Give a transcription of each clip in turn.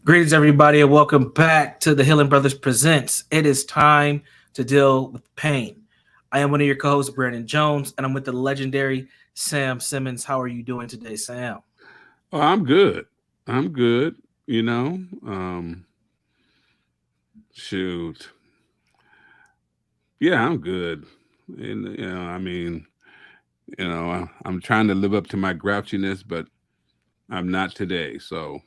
Greetings, everybody, and welcome back to the Healing Brothers Presents. It is time to deal with pain. I am one of your co-hosts, Brandon Jones, and I'm with the legendary Sam Simmons. How are you doing today, Sam? Oh, I'm good. I'm good. You know, shoot. Yeah, I'm good. And I'm trying to live up to my grouchiness, but I'm not today. So,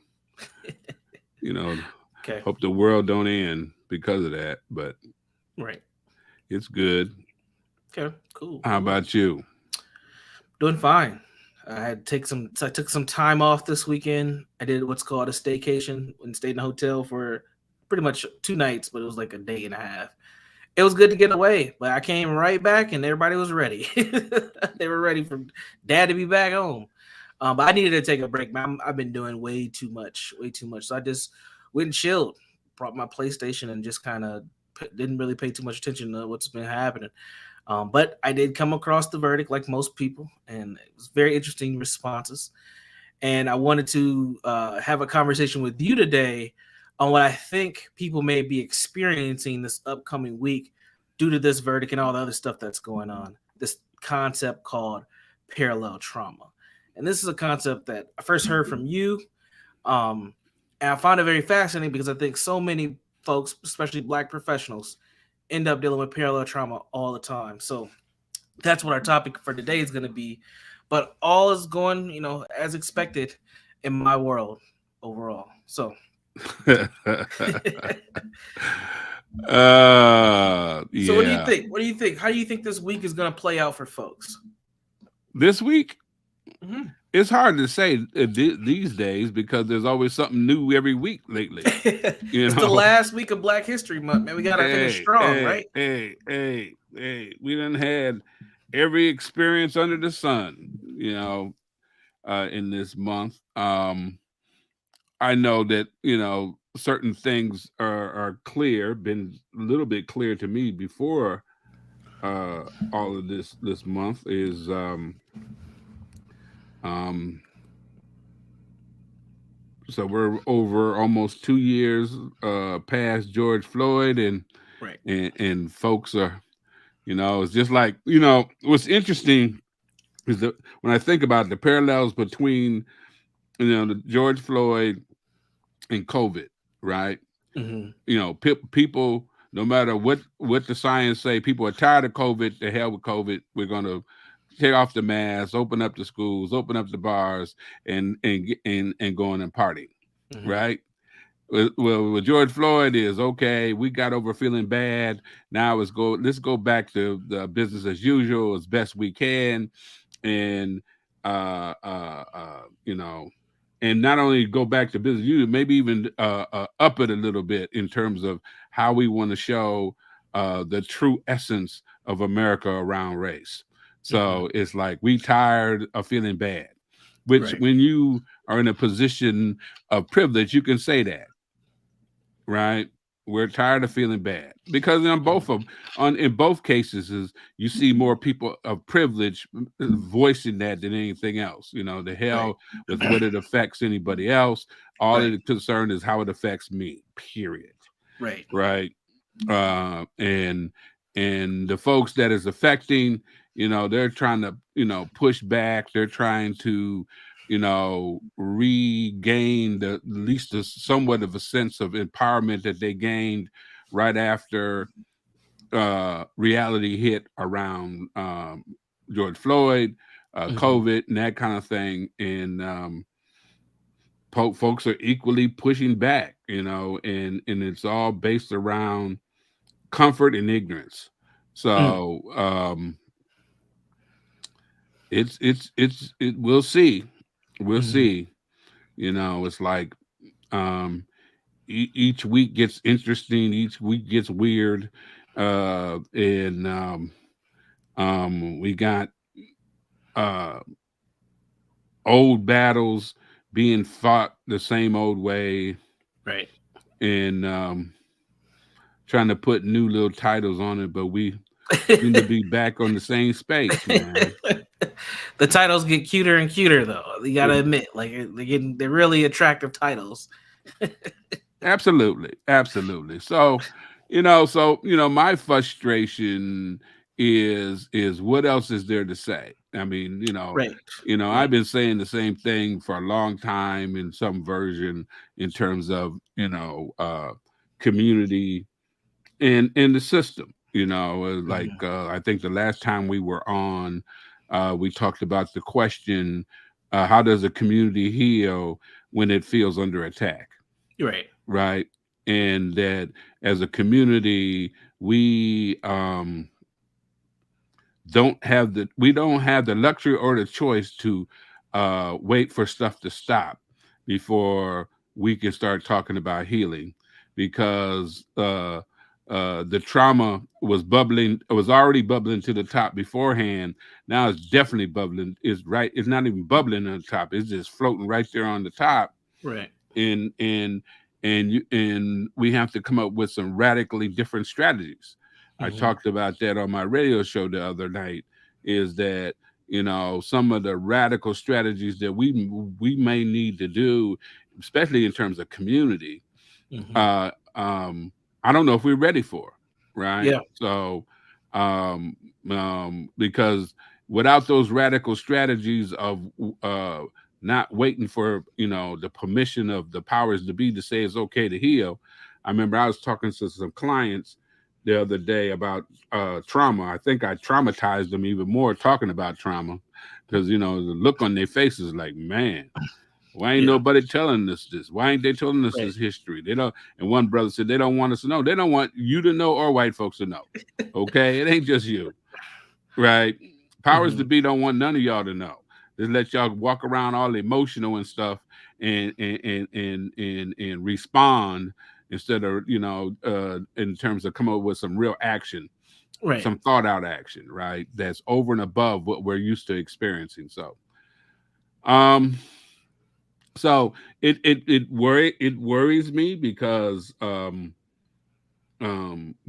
you know, Okay, hope the world don't end because of that. But right. it's good. Okay, cool, How cool. about you? Doing fine. I took some time off this weekend. I did what's called a staycation and stayed in a hotel for pretty much 2 nights, but it was like a day and a half. It was good to get away, but I came right back and everybody was ready. They were ready for dad to be back home. But I needed to take a break, man. I've been doing way too much, way too much. So I just went and chilled, brought my PlayStation, and just kind of didn't really pay too much attention to what's been happening. But I did come across the verdict like most people, and it was very interesting responses. And I wanted to have a conversation with you today on what I think people may be experiencing this upcoming week due to this verdict and all the other stuff that's going on. This concept called parallel trauma. And this is a concept that I first heard from you. Um, and I find it very fascinating because I think so many folks, especially Black professionals, end up dealing with parallel trauma all the time. So that's what our topic for today is going to be. But all is going, as expected in my world overall. So, so what do you Yeah. think? What do you think? How do you think this week is going to play out for folks? This week, Mm-hmm. it's hard to say these days because there's always something new every week lately. You It's the know, last week of Black History Month, man. We got to finish hey, strong, hey, right? hey, hey, hey, we done had every experience under the sun, in this month. I know that, certain things are clear, been a little bit clear to me before all of this month is um so we're over almost 2 years past George Floyd Right. and folks are, it's just like, what's interesting is that when I think about the parallels between, the George Floyd and COVID, right? Mm-hmm. People, no matter what the science say, people are tired of COVID. The hell with COVID. We're gonna take off the masks, open up the schools, open up the bars, and going and party, Mm-hmm. right? Well, with George Floyd is okay. We got over feeling bad. Now let's go back to the business as usual as best we can, and uh, uh, uh, you know, and not only go back to business as usual, maybe even up it a little bit in terms of how we want to show the true essence of America around race. Mm-hmm. So it's like we tired of feeling bad, which Right. when you are in a position of privilege, you can say that, right? We're tired of feeling bad because in both cases is you see more people of privilege voicing that than anything else. The Right. hell with what it affects anybody else. All Right. of the concern is how it affects me. Period. Right. Right. And the folks that is affecting, they're trying to, push back. They're trying to, regain the at least somewhat of a sense of empowerment that they gained right after reality hit around George Floyd, Mm-hmm. COVID, and that kind of thing. And folks are equally pushing back, and it's all based around comfort and ignorance. Mm. So we'll see. We'll Mm-hmm. see. It's like um each week gets interesting, each week gets weird. And we got uh old battles being fought the same old way, Right. and trying to put new little titles on it, but we seem to be back on the same space, man. The titles get cuter and cuter, though. You gotta admit, like they're really attractive titles, Absolutely, absolutely. My frustration is what else is there to say? I mean, Right. I've Right. been saying the same thing for a long time in some version in terms of community and in the system. Hmm. I think the last time we were on, we talked about the question, how does a community heal when it feels under attack? You're right. Right. And that as a community, we don't have the luxury or the choice to wait for stuff to stop before we can start talking about healing, because the trauma was already bubbling to the top beforehand. Now it's definitely bubbling. It's not even bubbling on the top, it's just floating right there on the top. Right. And and and you and we have to come up with some radically different strategies. I Hmm. talked about that on my radio show the other night. Is that some of the radical strategies that we may need to do, especially in terms of community. Hmm. uh I don't know if we're ready for, right? Yeah. So um because without those radical strategies of uh not waiting for the permission of the powers to be to say it's okay to heal. I remember I was talking to some clients the other day about trauma. I think I traumatized them even more talking about trauma, because the look on their faces like, man, why ain't Yeah. nobody telling us this? Why ain't they telling us Right. this history? They don't. And one brother said they don't want us to know. They don't want you to know or white folks to know. Okay, it ain't just you, right? Powers to Hmm. be don't want none of y'all to know. Just let y'all walk around all emotional and stuff, and respond instead of in terms of come up with some real action, Right. some thought out action, right? That's over and above what we're used to experiencing. Um, so it worries me because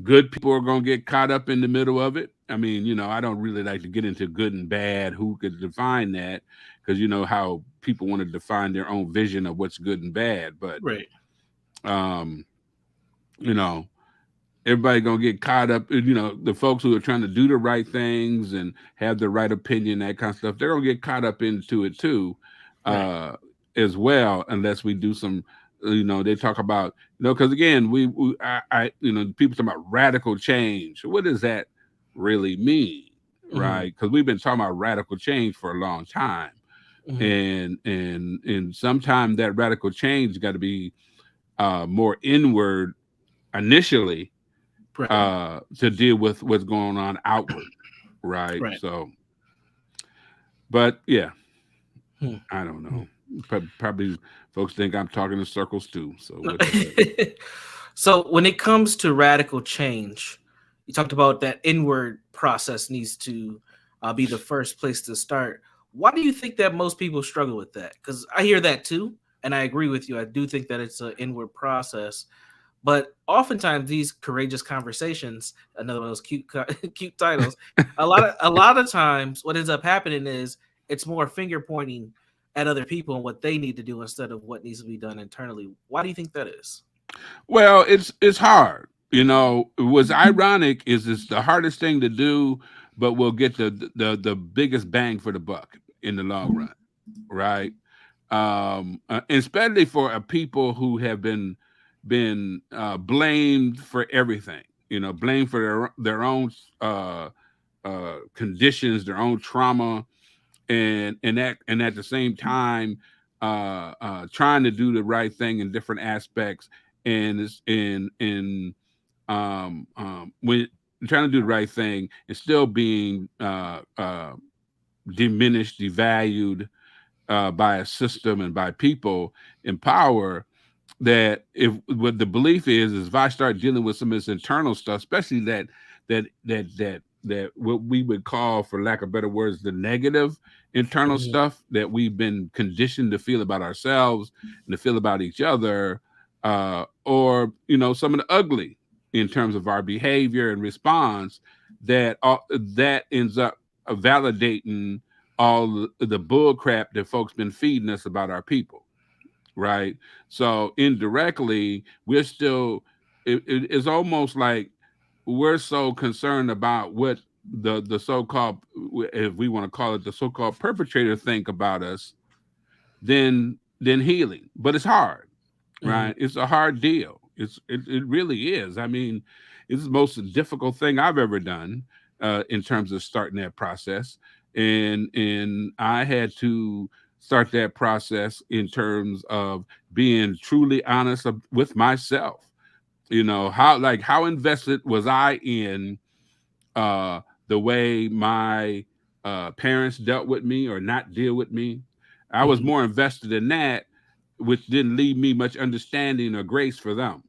good people are gonna get caught up in the middle of it. I mean, I don't really like to get into good and bad. Who could define that? Because you know how people want to define their own vision of what's good and bad. But Right. um, you know, everybody gonna get caught up. The folks who are trying to do the right things and have the right opinion, that kind of stuff, they're gonna get caught up into it too, Right. uh, as well, unless we do some. They talk about because again, people talk about radical change. What does that really mean, Hmm. right? Because we've been talking about radical change for a long time, Hmm. and sometimes that radical change got to be more inward initially, Right. to deal with what's going on outward, right? Right. So, but yeah, Hmm. I don't Hmm. know. Probably folks think I'm talking in circles too. So what? So when it comes to radical change, you talked about that inward process needs to be the first place to start. Why do you think that most people struggle with that? Because I hear that too, and I agree with you. I do think that it's an inward process, but oftentimes these courageous conversations, another one of those cute titles, a lot of times what ends up happening is it's more finger pointing at other people and what they need to do instead of what needs to be done internally. Why do you think that is? Well, it's hard. What's ironic is it's the hardest thing to do, but we'll get the biggest bang for the buck in the long run, right? Especially for a people who have been blamed for everything. Blamed for their own conditions, their own trauma, and at the same time, trying to do the right thing in different aspects, and it's in when trying to do the right thing and still being diminished, devalued by a system and by people in power. That if what the belief is if I start dealing with some of this internal stuff, especially that what we would call, for lack of better words, the negative internal Mhm. stuff that we've been conditioned to feel about ourselves and to feel about each other, or some of the ugly in terms of our behavior and response, that ends up validating all the bull crap that folks been feeding us about our people. right? So indirectly, we're still, it's almost like we're so concerned about what the so-called, if we want to call it, the so-called perpetrator think about us, than healing. But it's hard, Mm-hmm. right? It's a hard deal. It really is. I mean, it's the most difficult thing I've ever done in terms of starting that process, and I had to start that process in terms of being truly honest with myself. You know, how invested was I in uh, the way my parents dealt with me or not deal with me. I was Mm-hmm. more invested in that, which didn't leave me much understanding or grace for them,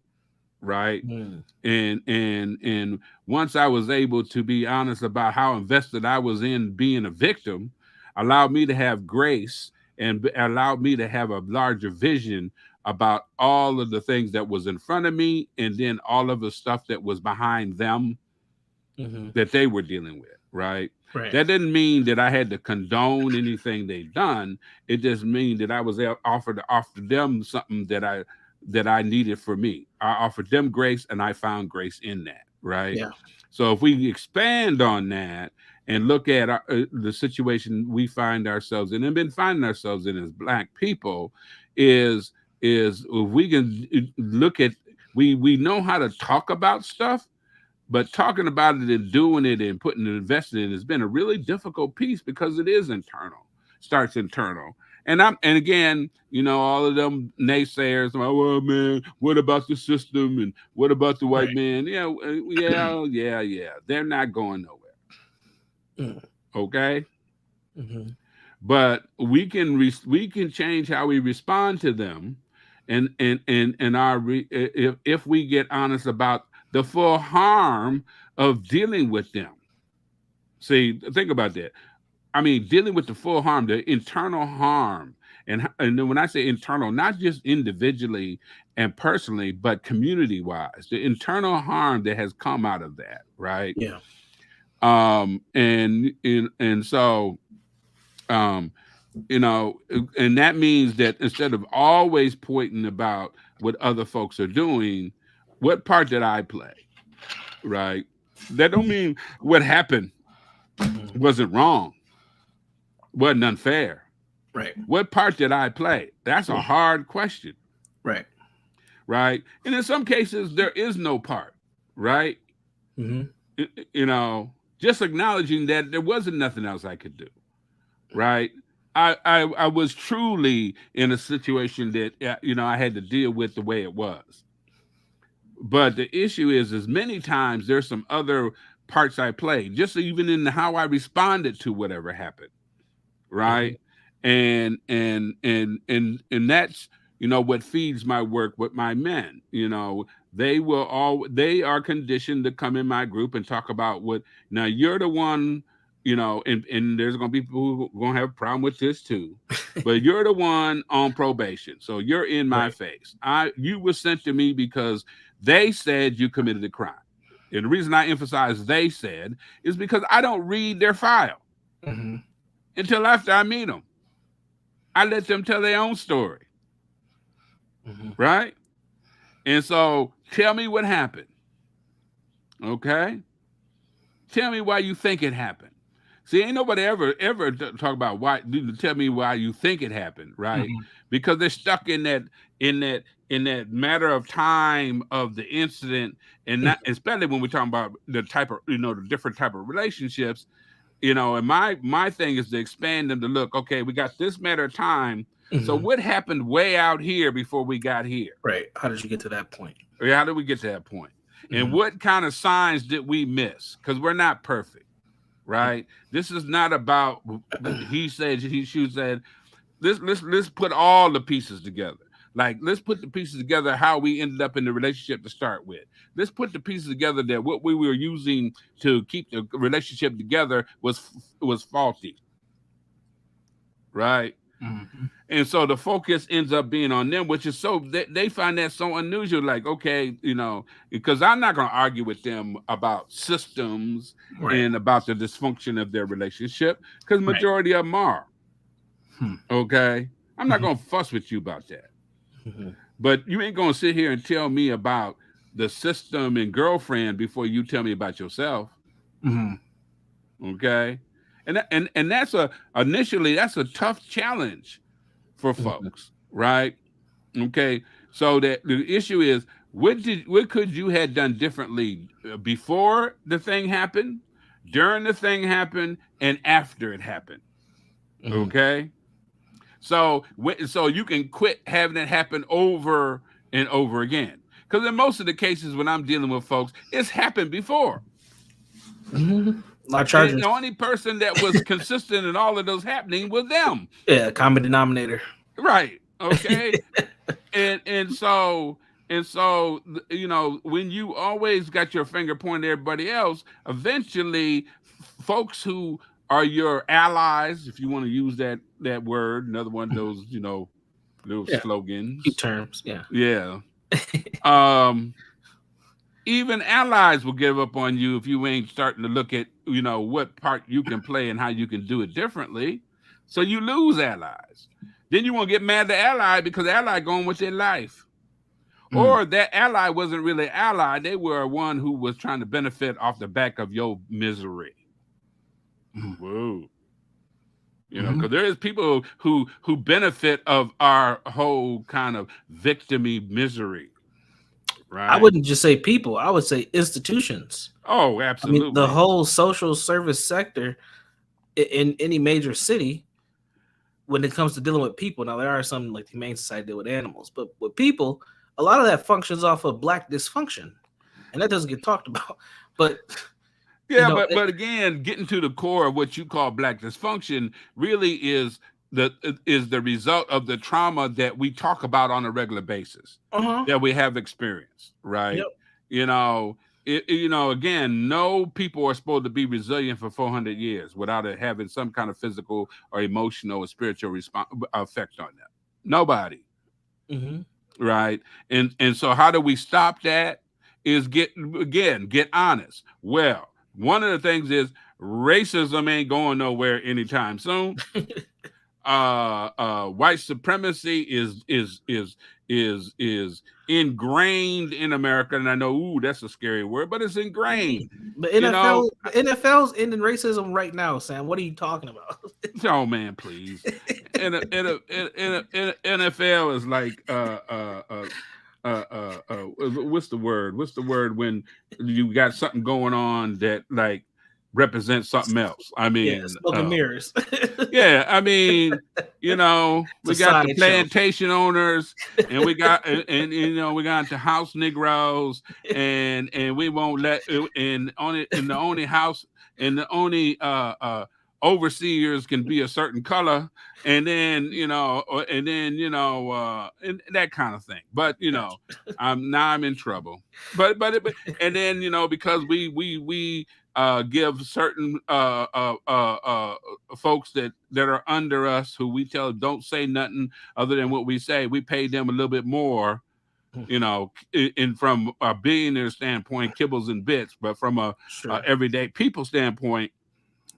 right? Mm-hmm. And once I was able to be honest about how invested I was in being a victim, allowed me to have grace and allowed me to have a larger vision about all of the things that was in front of me and then all of the stuff that was behind them Mm-hmm. that they were dealing with, right? Right. That didn't mean that I had to condone anything they've done. It just means that I was offered to offer them something that I needed for me. I offered them grace, and I found grace in that, right? Yeah. So if we expand on that and look at the situation we find ourselves in and been finding ourselves in as Black people, is if we can look at, we know how to talk about stuff, but talking about it and doing it and putting it invested in has been a really difficult piece because it is internal, starts internal. And again, all of them naysayers, like, well, man, what about the system and what about the white Right. man? Yeah, yeah. They're not going nowhere. Mm-hmm. Okay. Mm-hmm. But we can change how we respond to them, and if we get honest about the full harm of dealing with them. See, think about that. I mean, dealing with the full harm, the internal harm, and then when I say internal, not just individually and personally, but community wise, the internal harm that has come out of that, right? Yeah. And so um and that means that instead of always pointing about what other folks are doing, what part did I play, right? That don't mean what happened Mm-hmm. wasn't wrong, wasn't unfair. Right. What part did I play? That's a hard question, Right. right? And in some cases there is no part, right? Mm-hmm. Just acknowledging that there wasn't nothing else I could do, right? I was truly in a situation that I had to deal with the way it was. But the issue is many times there's some other parts I played, just even in how I responded to whatever happened, Mm-hmm. right? And that's what feeds my work with my men. They are conditioned to come in my group and talk about what. Now you're the one, and there's gonna be people who are gonna have a problem with this too, but you're the one on probation, so you're in my Right. face. You were sent to me because they said you committed a crime. And the reason I emphasize they said is because I don't read their file Mm-hmm. until after I meet them. I let them tell their own story, Mm-hmm. right? And so tell me what happened, okay? Tell me why you think it happened. See, ain't nobody ever talk about why. Tell me why you think it happened, right? Mm-hmm. Because they're stuck in that in that matter of time of the incident, and not especially when we're talking about the type of the different type of relationships. And my thing is to expand them to look, okay, we got this matter of time. So Mm-hmm. what happened way out here before we got here? Right. How did you get to that point? Or how did we get to that point? And Mm-hmm. what kind of signs did we miss? Because we're not perfect, right? This is not about he said, she said. Let's put all the pieces together. Like, let's put the pieces together how we ended up in the relationship to start with. Let's put the pieces together that what we were using to keep the relationship together was faulty, right? Mm-hmm. And so the focus ends up being on them, which is they find that so unusual. Like, okay, because I'm not going to argue with them about systems Right. and about the dysfunction of their relationship, because Right. majority of them are. Hmm. Okay, I'm not Mm-hmm. going to fuss with you about that. Mm-hmm. But you ain't gonna sit here and tell me about the system and girlfriend before you tell me about yourself. Mm-hmm. Okay. And that's initially that's a tough challenge for Mm-hmm. folks, right? Okay. So that the issue is what could you have done differently before the thing happened, during the thing happened, and after it happened. Mm-hmm. Okay. So you can quit having it happen over and over again. Because in most of the cases when I'm dealing with folks, it's happened before. Mm-hmm. A lot of And charges. the only person that was consistent in all of those happening was them. Yeah, common denominator. Right. Okay. And so when you always got your finger pointed at everybody else, eventually folks who are your allies, if you want to use that word, another one of those, those Yeah, cute slogans. terms. Yeah. Yeah. Um Even allies will give up on you if you ain't starting to look at, what part you can play and how you can do it differently. So you lose allies. Then you want to get mad at the ally because the ally going with their life. Mm. Or that ally wasn't really ally. They were one who was trying to benefit off the back of your misery. Mm. Whoa. Mm-hmm. Because there is people who benefit of our whole kind of victimy misery, I right? wouldn't just say people. I would say institutions. Oh, I mean, the absolutely. whole social service sector in any major city, when it comes to dealing with people. Now, there are some like the Humane Society deal with animals, but with people, a lot of that functions off of black dysfunction, and that doesn't get talked about. But you Yeah, know, but again, getting to the core of what you call black dysfunction really is the result of the trauma that we talk about on a regular basis uh huh, that we have experienced, right? yep, You know, again, no people are supposed to be resilient for 400 years without it having some kind of physical or emotional or spiritual effect on them. Nobody, mm-hmm. right? And so how do we stop that? Is get honest. Well, one of the things is racism ain't going nowhere anytime soon. White supremacy is ingrained in America, and I know, ooh, that's a scary word, but it's ingrained. The You know, NFL's ending racism right now, Sam. What are you talking about? oh man, please. NFL is like what's the word? What's the word when you got something going on that like represents something else? I Yeah, mean, smoke and mirrors. yeah, I mean, It's a we got the sideshow. plantation owners, and we got the house Negroes, and we won't let and the only house and the only overseers can be a certain color, and then and that kind of thing. But I'm in trouble. And then because we give certain folks that are under us who we tell don't say nothing other than what we say. We pay them a little bit more, in from a billionaire standpoint, kibbles and bits, but from a Sure. everyday people standpoint,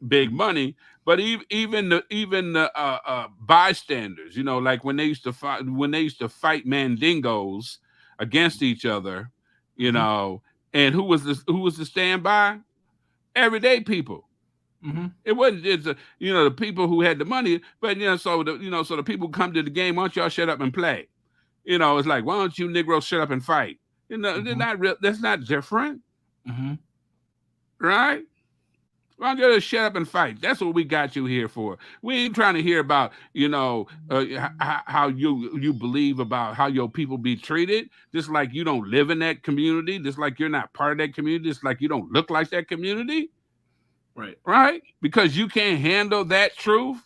big money. But even the bystanders, like when they used to fight mandingos against each other, you Mm-hmm. know, and who was the standby? Everyday people. Mm-hmm. It wasn't just the people who had the money, but so the people who come to the game. Why don't y'all shut up and play? It's like, why don't you Negroes shut up and fight? They're Mm-hmm. not real. That's not different, Mm-hmm. right? Why don't you just shut up and fight? That's what we got you here for. We ain't trying to hear about how you believe about how your people be treated. Just like you don't live in that community. Just like you're not part of that community. Just like you don't look like that community. Right. Right? Because you can't handle that truth.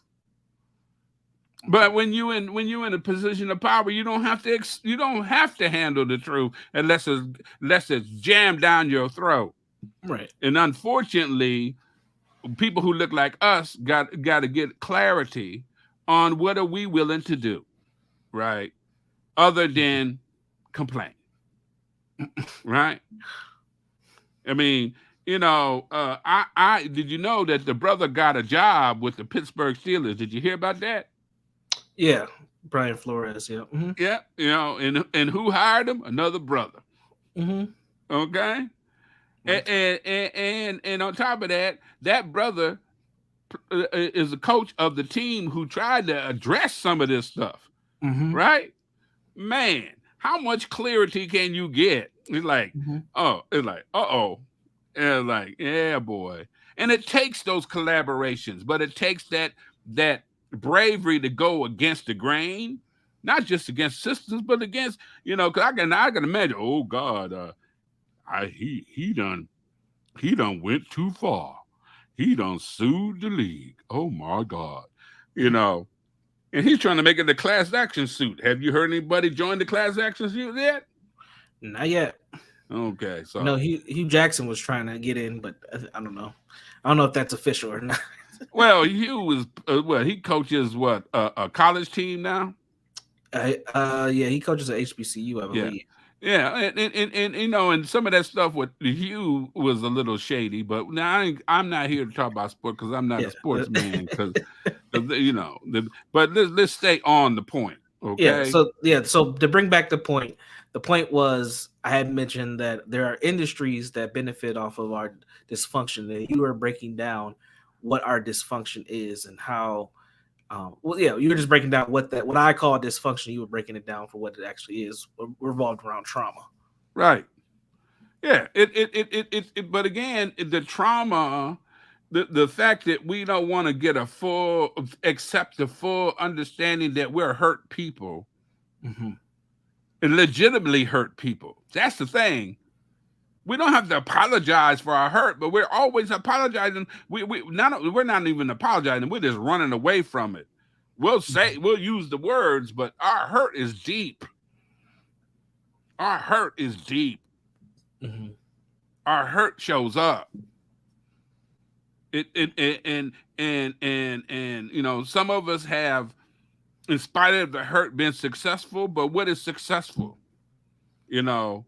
But when you in a position of power, you don't have to handle the truth unless it's jammed down your throat. Right. And unfortunately, people who look like us got to get clarity on what are we willing to do, right? Other than complain, right? I mean, I did you know that the brother got a job with the Pittsburgh Steelers? Did you hear about that? Yeah. Brian Flores. Yeah. Yeah, and who hired him? Another brother. Mm-hmm. Okay, Right. and on top of that, that brother is the coach of the team who tried to address some of this stuff. Mm-hmm. Right, man. How much clarity can you get? Mm-hmm. It's like, and like, yeah, boy. And it takes those collaborations, but it takes that bravery to go against the grain, not just against systems, but against, because I can imagine, oh God, I he done went too far. He done sued the league. Oh my God. You know, and he's trying to make it a class action suit. Have you heard anybody join the class action suit yet? Not yet. Okay, I know so Hugh Jackson was trying to get in, but I don't know. I don't know if that's official or not. well, Hugh was he coaches what a college team now. Yeah, he coaches at HBCU, I Yeah. believe. Yeah, and and some of that stuff with Hugh was a little shady, but now I'm not here to talk about sport because I'm not a Yeah. sportsman. Because but let's stay on the point, Yeah, okay? so to bring back the point was I had mentioned that there are industries that benefit off of our dysfunction, and you were breaking down what our dysfunction is and how well, yeah, you were just breaking down what I call dysfunction. You were breaking it down for what it actually is, revolved around trauma. Right. Yeah. But again, the trauma, the fact that we don't want to get a full, accept the full understanding that we're hurt people Hmm. and legitimately hurt people. That's the thing. We don't have to apologize for our hurt, but we're always apologizing. We're not even apologizing. We're just running away from it. We'll use the words, but our hurt is deep. Our hurt is deep. Hmm. Our hurt shows up. It and some of us have, in spite of the hurt, been successful. But what is successful? You know,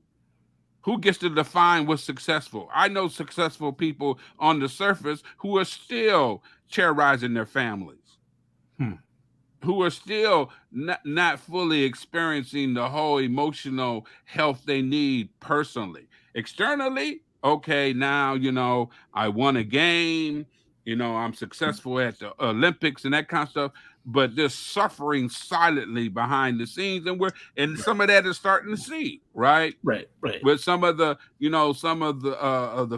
who gets to define what's successful? I know successful people on the surface who are still terrorizing their families, Hmm. who are still not fully experiencing the whole emotional health they need personally. Externally, okay, now, I won a game, I'm successful at the Olympics and that kind of stuff, but they're suffering silently behind the scenes, and some of that is starting to see, right? Right, right, With some of the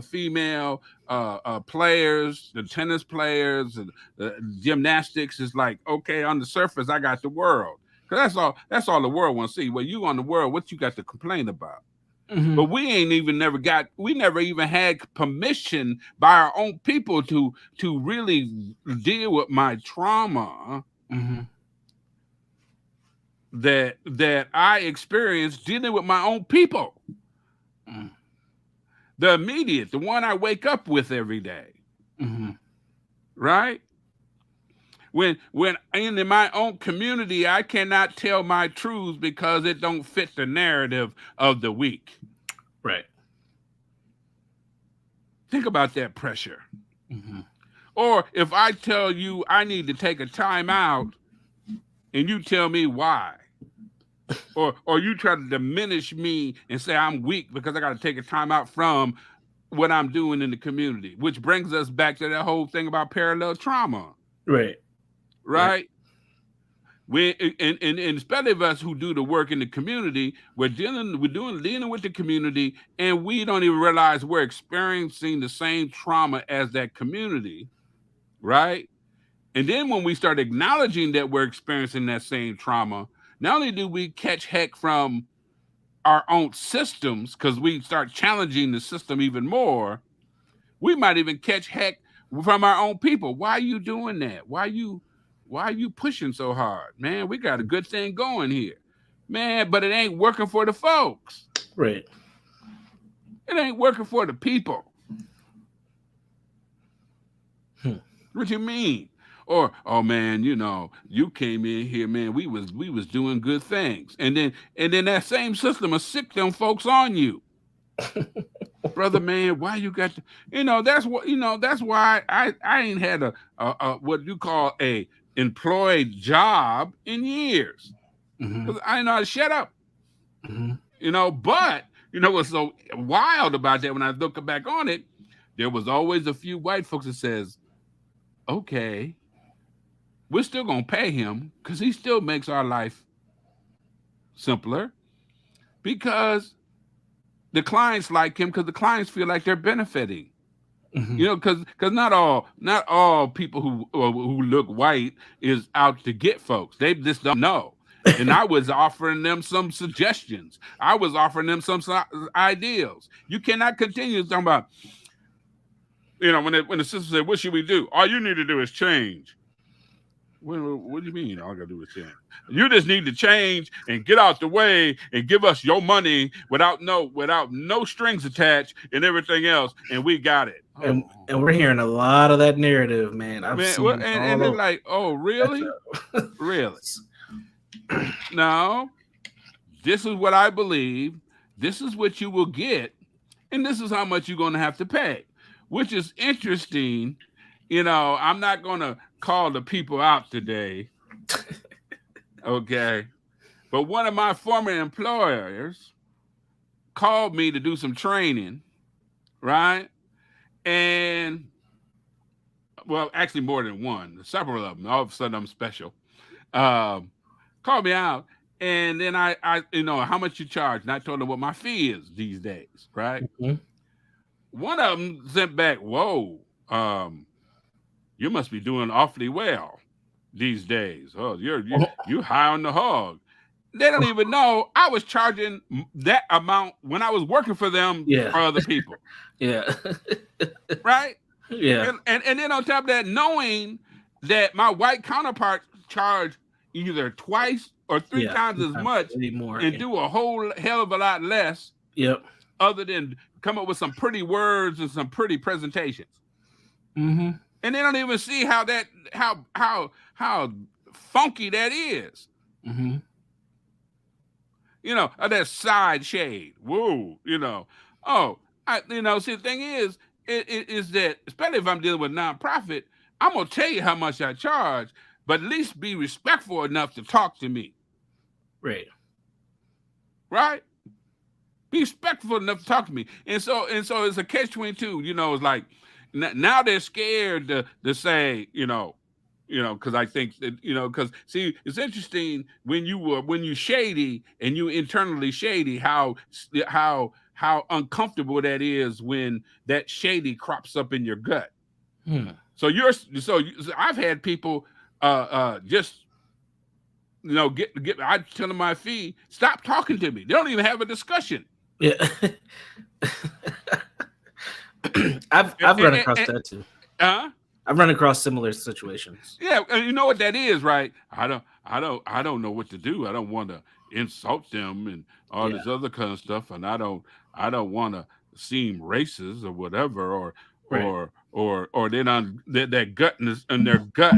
female players, the tennis players, and gymnastics is like, okay, on the surface, I got the world, because that's all the world wants to see. Well, you on the world, what you got to complain about? hmm But we never even had permission by our own people to really deal with my trauma hmm that I experienced dealing with my own people. The immediate, the one I wake up with every day, hmm right? When in my own community, I cannot tell my truths because it don't fit the narrative of the week. right, Think about that pressure. hmm Or if I tell you I need to take a time out and you tell me why. Or you try to diminish me and say I'm weak because I got to take a time out from what I'm doing in the community, which brings us back to that whole thing about parallel trauma, right, right, right? And especially of us who do the work in the community, dealing with the community, and we don't even realize we're experiencing the same trauma as that community, right? And then when we start acknowledging that we're experiencing that same trauma, not only do we catch heck from our own systems because we start challenging the system even more, we might even catch heck from our own people. Why are you doing that? Why are you pushing so hard? Man, we got a good thing going here. Man, but it ain't working for the folks. right. It ain't working for the people. Hmm. What you mean? Or, oh man, you came in here, man. We was doing good things. And then that same system will sick them folks on you. Brother, man, why you got to, that's why I ain't had a what you call a employed job in years Mm-hmm. because I didn't know how to shut up. Mm-hmm. But what's so wild about that when I look back on it, there was always a few white folks that says, okay, we're still gonna pay him because he still makes our life simpler because the clients like him because the clients feel like they're benefiting. Mm-hmm. Because not all people who look white is out to get folks. They just don't know. And I was offering them some suggestions. I was offering them some ideals. You cannot continue talking about, when the sister said, "What should we do?" All you need to do is change. What do you mean? All I gotta do is change. You just need to change and get out the way and give us your money without no strings attached and everything else, and we got it. And Oh. and we're hearing a lot of that narrative, man. I've Man, seen it and all it's over. like, oh, really? Really? No, this is what I believe. This is what you will get, and this is how much you're going to have to pay, which is interesting. I'm not going to call the people out today, okay? But one of my former employers called me to do some training, right? And, well, actually more than one, several of them. All of a sudden, I'm special. Called me out, and then I how much you charge, and I told them what my fee is these days, right? Mm-hmm. One of them sent back, "Whoa, you must be doing awfully well these days. Oh, you high on the hog." They don't even know I was charging that amount when I was working for them Yeah. for other people, Yeah. right? Yeah. And then on top of that, knowing that my white counterparts charge either twice or three times as much more, and do a whole hell of a lot less. Yep. Other than come up with some pretty words and some pretty presentations. Mm-hmm. And they don't even see how funky that is. Mm-hmm. That side shade. Whoa, Oh, see, the thing is, it is that, especially if I'm dealing with nonprofit, I'm gonna tell you how much I charge, but at least be respectful enough to talk to me. Right. Right? Be respectful enough to talk to me. And so it's a catch-22. It's like now they're scared to say, because I think that, because see, it's interesting when you shady and you internally shady, how uncomfortable that is when that shady crops up in your gut. So I've had people just I tell them my fee, stop talking to me. They don't even have a discussion. Yeah. I've run across that too. I've run across similar situations. Yeah, and you know what that is, right? I don't know what to do. I don't want to insult them and all this other kind of stuff, and I don't want to seem racist or whatever, or then on that gutness in their gut,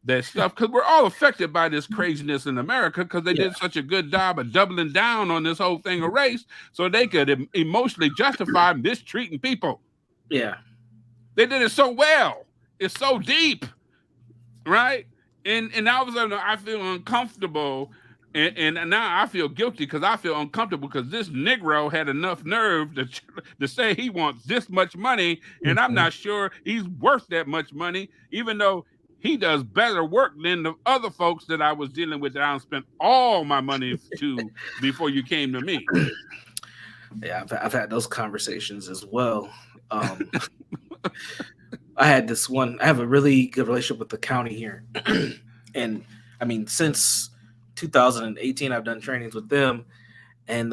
that stuff, because we're all affected by this craziness in America because they did such a good job of doubling down on this whole thing of race so they could emotionally justify mistreating people. Yeah. They did it so well. It's so deep, right? And all of a sudden I feel uncomfortable, and now I feel guilty because I feel uncomfortable because this Negro had enough nerve to say he wants this much money, and I'm not sure he's worth that much money, even though he does better work than the other folks that I was dealing with that I spent all my money to before you came to me. Yeah, I've had those conversations as well. I have a really good relationship with the county here. And I mean, since 2018, I've done trainings with them. And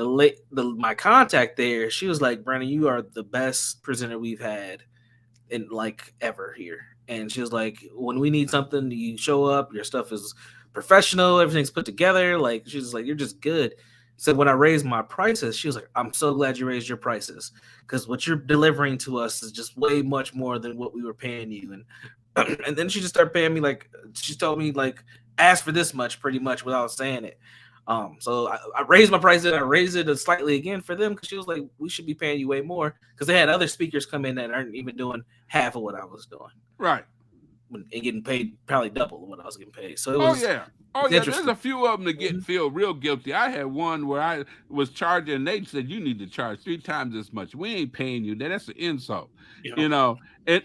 my contact there, she was like, "Brandon, you are the best presenter we've had in like ever here." And she was like, "When we need something, you show up, your stuff is professional, everything's put together." Like, she's like, "You're just good." So when I raised my prices, she was like, "I'm so glad you raised your prices because what you're delivering to us is just way much more than what we were paying you." And then she just started paying me, like, she told me, like, ask for this much pretty much without saying it. So I raised my prices. I raised it slightly again for them because she was like, "We should be paying you way more," because they had other speakers come in that aren't even doing half of what I was doing. Right. and getting paid probably double what I was getting paid. So Oh yeah. Oh it's yeah, there's interesting. a few of them that Mhm. feel real guilty. I had one where I was charging, and they said you need to charge 3 times as much. We ain't paying you. That's an insult, You know, you know.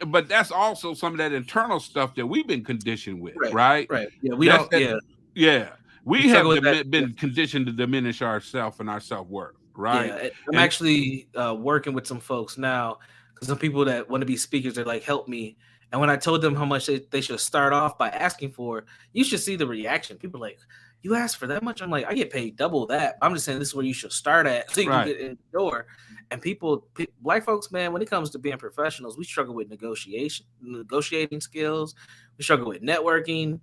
But that's also some of that internal stuff that we've been conditioned with, right, right? right. Yeah, we That's don't. that. Yeah, Yeah, we we struggle have with that. Yeah. been conditioned to diminish ourself and our self worth, right? Yeah, I'm And actually working with some folks now because some people that want to be speakers are like, help me. And when I told them how much they should start off by asking for, you should see the reaction. People are like, you asked for that much? I'm like, I get paid double that. I'm just saying this is where you should start at so you can right, get in the door. And black folks, man, when it comes to being professionals, we struggle with negotiating skills. We struggle with networking.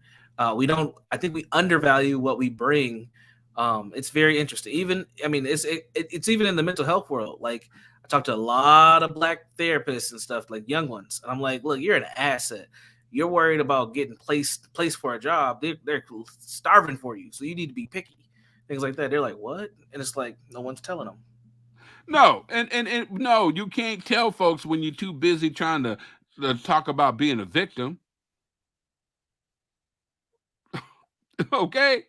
We don't. I think we undervalue what we bring. It's very interesting. Even I mean, it's even in the mental health world. Like I talk to a lot of black therapists and stuff, like young ones, and I'm like, look, you're an asset. You're worried about getting placed for a job. They're starving for you, so you need to be picky. Things like that. They're like, what? And it's like no one's telling them. no, and no, you can't tell folks when you're too busy trying to talk about being a victim. Okay,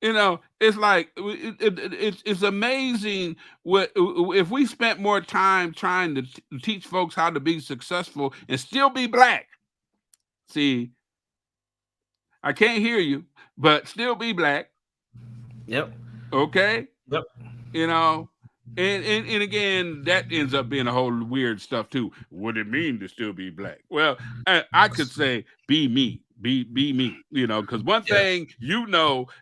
it's like it's amazing what if we spent more time trying to teach folks how to be successful and still be black. See, I can't hear you, but still be black. Yep. Okay, Yep. you know. And again, that ends up being a whole weird stuff too. What it mean to still be black? Well, I could say be me, be me. Because one Yeah. thing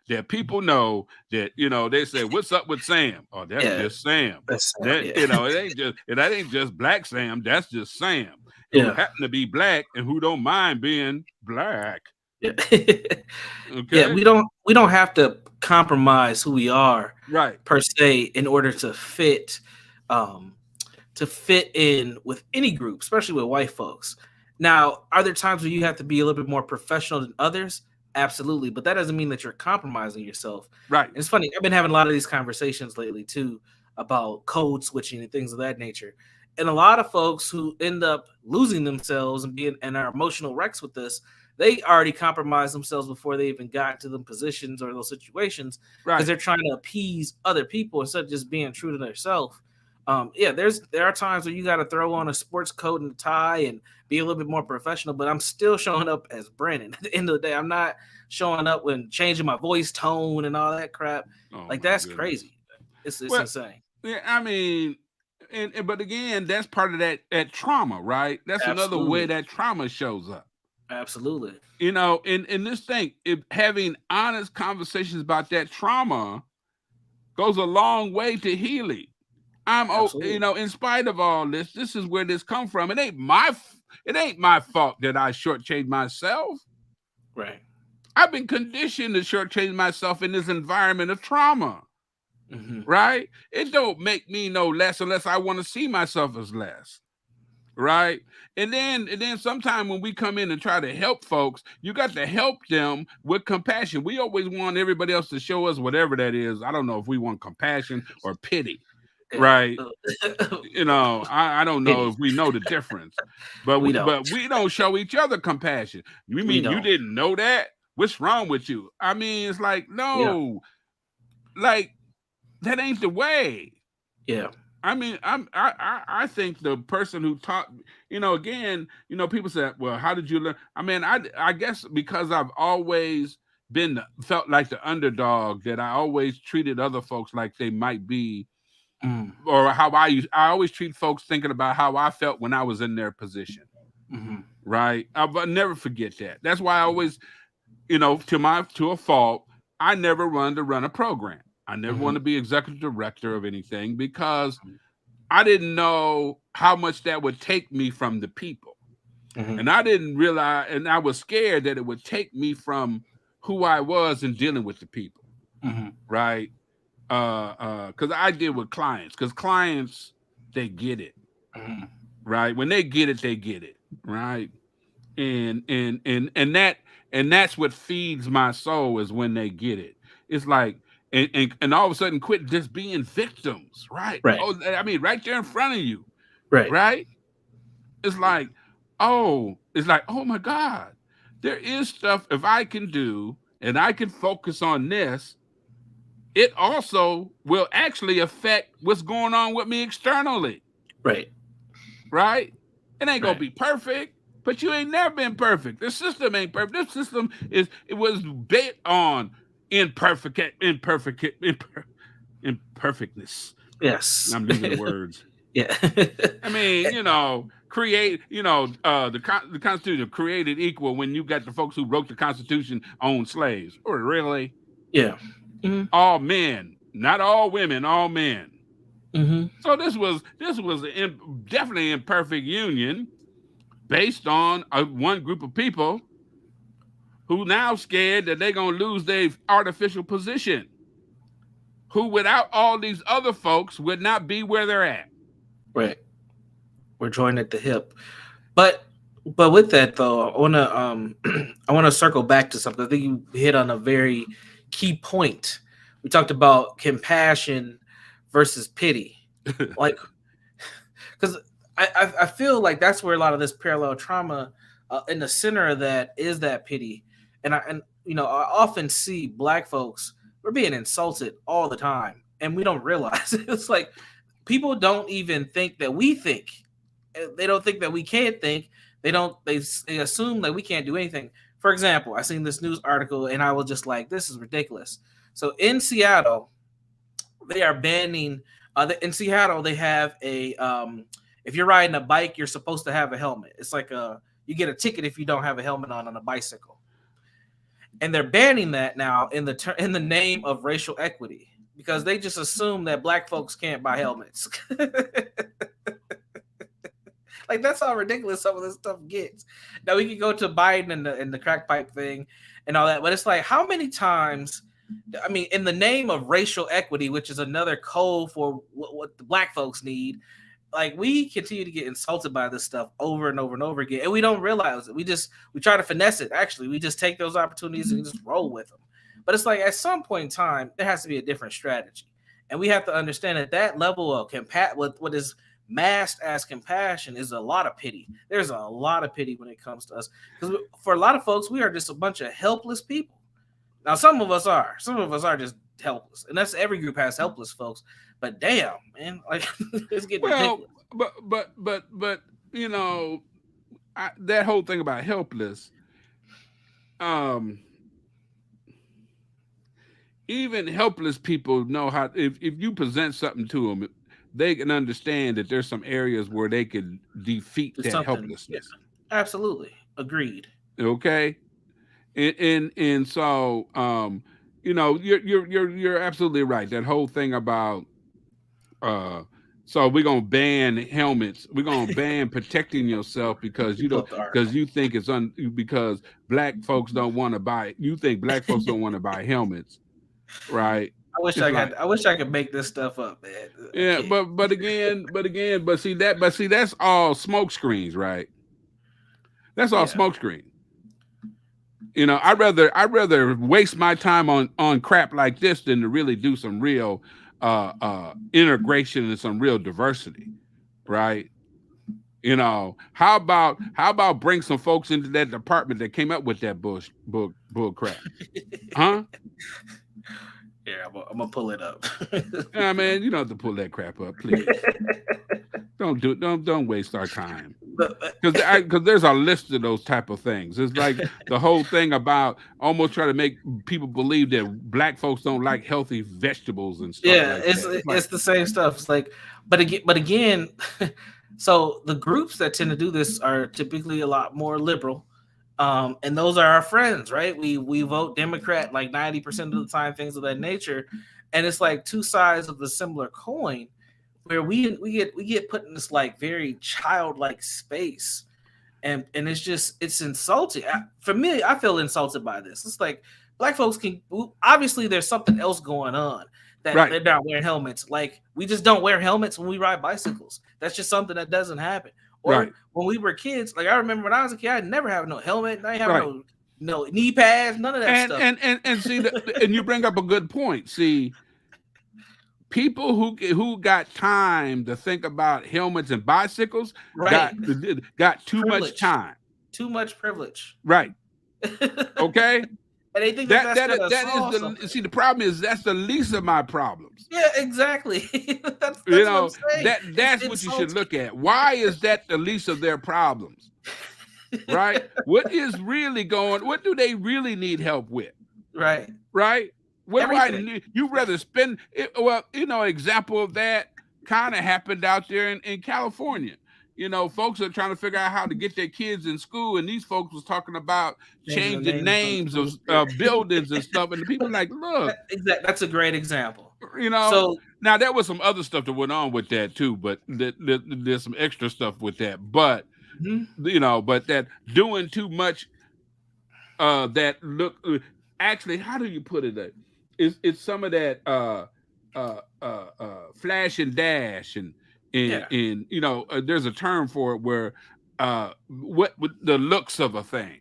that people know that they say, "What's up with Sam?" Oh, that's Yeah. just Sam. That's That yeah. that ain't just Black Sam. That's just Sam who Yeah. happen to be black and who don't mind being black. Yeah. Yeah, Okay, we don't have to compromise who we are right, per se in order um to fit in with any group, especially with white folks. Now, are there times where you have to be a little bit more professional than others? Absolutely, but that doesn't mean that you're compromising yourself. right, And it's funny, I've been having a lot of these conversations lately too about code switching and things of that nature. And a lot of folks who end up losing themselves and being and are emotional wrecks with this, they already compromised themselves before they even got to them positions or those situations because right. they're trying to appease other people instead of just being true to themselves. Yeah, there are times where you got to throw on a sports coat and a tie and be a little bit more professional, but I'm still showing up as Brandon. At the end of the day, I'm not showing up when changing my voice tone and all that crap. Oh Like my that's goodness. crazy. It's Well, insane. yeah, I mean, but again, that's part of that trauma, right? That's another way Absolutely, that trauma shows up. absolutely, And this thing, if having honest conversations about that trauma goes a long way to healing. absolutely. In spite of all this is where this come from. It ain't my fault that I shortchanged myself. Right. I've been conditioned to shortchange myself in this environment of trauma, Hmm. right? It don't make me no less unless I want to see myself as less. Right. And then sometime when we come in and try to help folks, you got to help them with compassion. We always want everybody else to show us whatever that is. I don't know if we want compassion or pity. Yeah. Right. I don't know Pity. if we know the difference, but We we, don't. but we don't show each other compassion. You We mean you don't. didn't know that? What's wrong with you? I mean, it's like, Yeah. no, like that ain't the way. Yeah. I mean, I think the person who taught, again, people say, well, how did you learn? I mean, I guess because I've always felt like the underdog, that I always treated other folks like they might be, Mm, or I always treat folks thinking about how I felt when I was in their position, hmm. right? I'll never forget that. That's why I always, to a fault, I never wanted to run a program. I never Hmm. want to be executive director of anything because I didn't know how much that would take me from the people. Hmm. And I didn't realize, and I was scared that it would take me from who I was in dealing with the people, Hmm. right? Because I deal with clients, because clients, they get it, Hmm. right? When they get it, right? And that's what feeds my soul is when they get it. It's like, and all of a sudden quit just being victims, right? Right. Oh, I mean, right there in front of you, Right. right? It's like, it's like, oh my God, there is stuff if I can do and I can focus on this, it also will actually affect what's going on with me externally, Right. right? It ain't gonna Right. be perfect, but you ain't never been perfect. The system ain't perfect. This system it was built on imperfectness. Yes. I'm losing the words. Yeah. I mean, the Constitution created equal when you got the folks who wrote the Constitution owned slaves. Or really, Yeah. Hmm. all men, not all women, all men. Hmm. So this was definitely imperfect union based on one group of people who now scared that they're gonna lose their artificial position. Who without all these other folks would not be where they're at. Right. We're joined at the hip. But with that though, I wanna circle back to something. I think you hit on a very key point. We talked about compassion versus pity. Like, because I feel like that's where a lot of this parallel trauma, in the center of that is that pity, and I often see black folks, we're being insulted all the time, and we don't realize it. It's like people don't even think that we think. They don't think that we can't think. They don't. They assume that we can't do anything. For example, I seen this news article and I was just like, this is ridiculous. So in Seattle, they are banning. In Seattle, they have a if you're riding a bike, you're supposed to have a helmet. It's like you get a ticket if you don't have a helmet on a bicycle, and they're banning that now in the name of racial equity because they just assume that black folks can't buy helmets. Like that's how ridiculous some of this stuff gets. Now we can go to Biden and the crack pipe thing and all that, but it's like how many times? I mean, in the name of racial equity, which is another code for what the black folks need, like we continue to get insulted by this stuff over and over and over again, and we don't realize it. We try to finesse it. Actually, we just take those opportunities and just roll with them. But it's like at some point in time, there has to be a different strategy, and we have to understand that that level of what is masked as compassion is a lot of pity. There's a lot of pity when it comes to us because for a lot of folks, we are just a bunch of helpless people. Now, some of us are. Some of us are just helpless, and that's every group has helpless folks. But damn, man, like it's getting Well, ridiculous. but that whole thing about helpless, um, even helpless people know how. If you present something to them, they can understand that there's some areas where they can defeat It's that something. Yeah, helplessness. absolutely agreed. Okay, and so you're absolutely right. That whole thing about uh so we're gonna ban helmets. We're gonna ban protecting yourself because You pull up the article. you think because black folks don't want to buy. You think black folks don't want to buy helmets, right? It's like I wish I could make this stuff up, man. I yeah, can't. but see that's all smoke screens, right? That's all Yeah. smoke screen. I'd rather waste my time on crap like this than to really do some real integration and some real diversity, right? How about bring some folks into that department that came up with that bull crap, huh? Yeah, I'm gonna pull it up. Yeah, man, you don't have to pull that crap up, please. Don't do it. Don't waste our time. Because there's a list of those type of things. It's like the whole thing about almost trying to make people believe that black folks don't like healthy vegetables and stuff Yeah, like it's that. It's like it's the same stuff. It's like, but again, so the groups that tend to do this are typically a lot more liberal, and those are our friends, right? We vote Democrat like 90% of the time, things of that nature, and it's like two sides of the similar coin, where we get put in this like very childlike space, and it's insulting. For me, I feel insulted by this. It's like black folks can obviously there's something else going on that right, they're not wearing helmets. Like we just don't wear helmets when we ride bicycles. That's just something that doesn't happen. Or right, when we were kids, like I remember when I was a kid, I never have no helmet. I didn't have right. no knee pads, none of that And stuff. and and and see, and you bring up a good point. See, people who got time to think about helmets and bicycles got Right. got too much Privilege. time. Too much privilege. Right. And Okay. they think that That that's that gonna that is solve the something. see the problem is that's the least of my problems. Yeah, exactly. that's You that's what I'm know, saying. It's that's what you should insulting. look at. Why is that the least of their problems? Right? What is really going? What do they really need help with? Right. Right? What do I Everything. need? You rather spend it, well, example of that kind of happened out there in California. Folks are trying to figure out how to get their kids in school, and these folks was talking about Changing the changing names of names of schools. Yeah. buildings and stuff. And the people like, look, That's a great example. you know. So, Now there was some other stuff that went on with that too, but there's some extra stuff with that. But mhm. but that doing too much that look actually, how do you put it? It's some of that flash and dash and Yeah. there's a term for it where what the looks of a thing,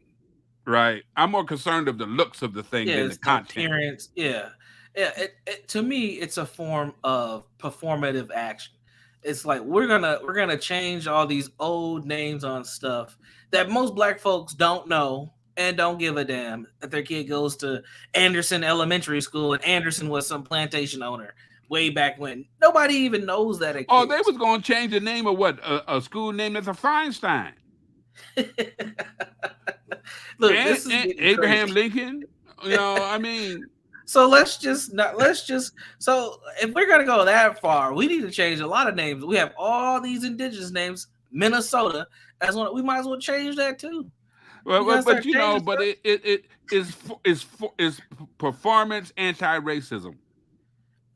right? I'm more concerned of the looks of the thing Yeah, than the it's the content. appearance. Yeah. Yeah. To me, it's a form of performative action. It's like we're gonna change all these old names on stuff that most black folks don't know and don't give a damn that their kid goes to Anderson Elementary School and Anderson was some plantation owner way back when. Nobody even knows that Oh, they exists. was going to change the name of what a school name after Feinstein Look, this is and getting Abraham crazy. Lincoln. I mean, So let's just so if we're gonna go that far, we need to change a lot of names. We have all these indigenous names, Minnesota as one. We might as well change that too. We well, gotta but start changing but stuff. it is performance anti-racism.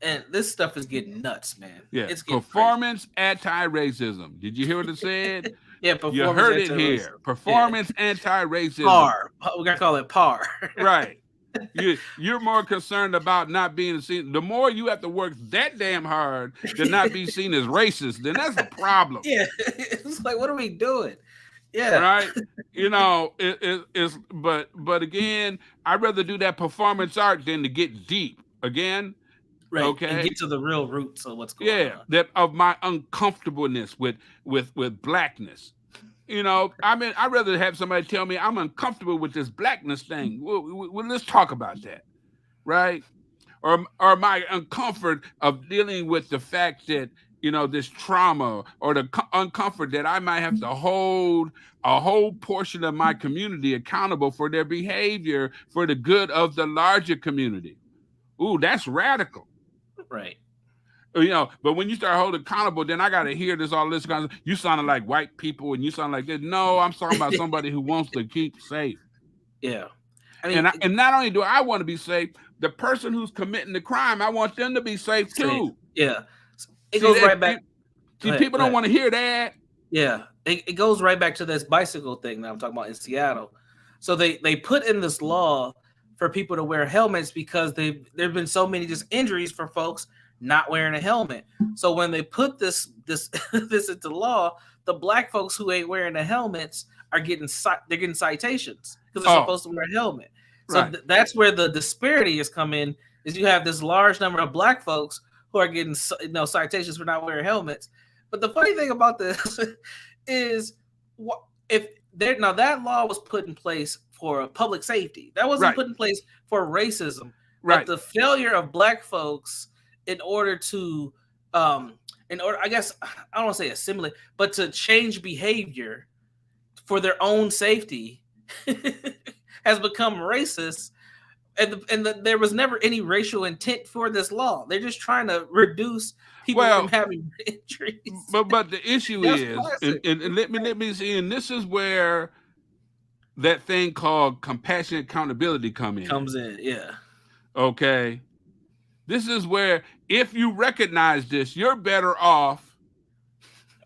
And this stuff is getting nuts, man. Yeah, It's getting crazy. performance anti-racism. Did you hear what it said? Yeah, You performance heard it anti-racism. here. Yeah, Performance anti-racism. par. We gotta call it par. Right. You're more concerned about not being seen. The more you have to work that damn hard to not be seen as racist, then that's a problem. Yeah, it's like, what are we doing? Yeah, Right? It's but again, I'd rather do that performance art than to get deep. Again, right. And okay? get to the real roots of what's going Yeah, on. that of my uncomfortableness with blackness. I mean, I'd rather have somebody tell me I'm uncomfortable with this blackness thing. Well, let's talk about that, right? Or my uncomfort of dealing with the fact that this trauma or the uncomfort that I might have to hold a whole portion of my community accountable for their behavior for the good of the larger community. Ooh, that's radical. Right. But when you start holding accountable, then I got to hear all this kind of, you sounding like white people and you sound like this. No, I'm talking about somebody who wants to keep safe. Yeah. I mean, And not only do I want to be safe, the person who's committing the crime, I want them to be safe too. yeah. It See goes that? right back. Go ahead. People Go don't ahead. want to hear that. Yeah, it goes right back to this bicycle thing that I'm talking about in Seattle. So they put in this law for people to wear helmets because there've been so many just injuries for folks not wearing a helmet. So when they put this this into law, the black folks who ain't wearing the helmets are they're getting citations because they're Oh, supposed to wear a helmet. So right. that's where the disparity is come in. Is you have this large number of black folks who are getting citations for not wearing helmets. But the funny thing about this is, if there now that law was put in place for public safety, that wasn't Right. put in place for racism. But Right. the failure of black folks in order to, I guess I don't want to say assimilate, but to change behavior for their own safety, has become racist. There was never any racial intent for this law. They're just trying to reduce people from Well, having injuries. but the issue That's is, classic. and let me see, and this is where that thing called compassionate accountability come in. Comes in, yeah. Okay. This is where, if you recognize this, you're better off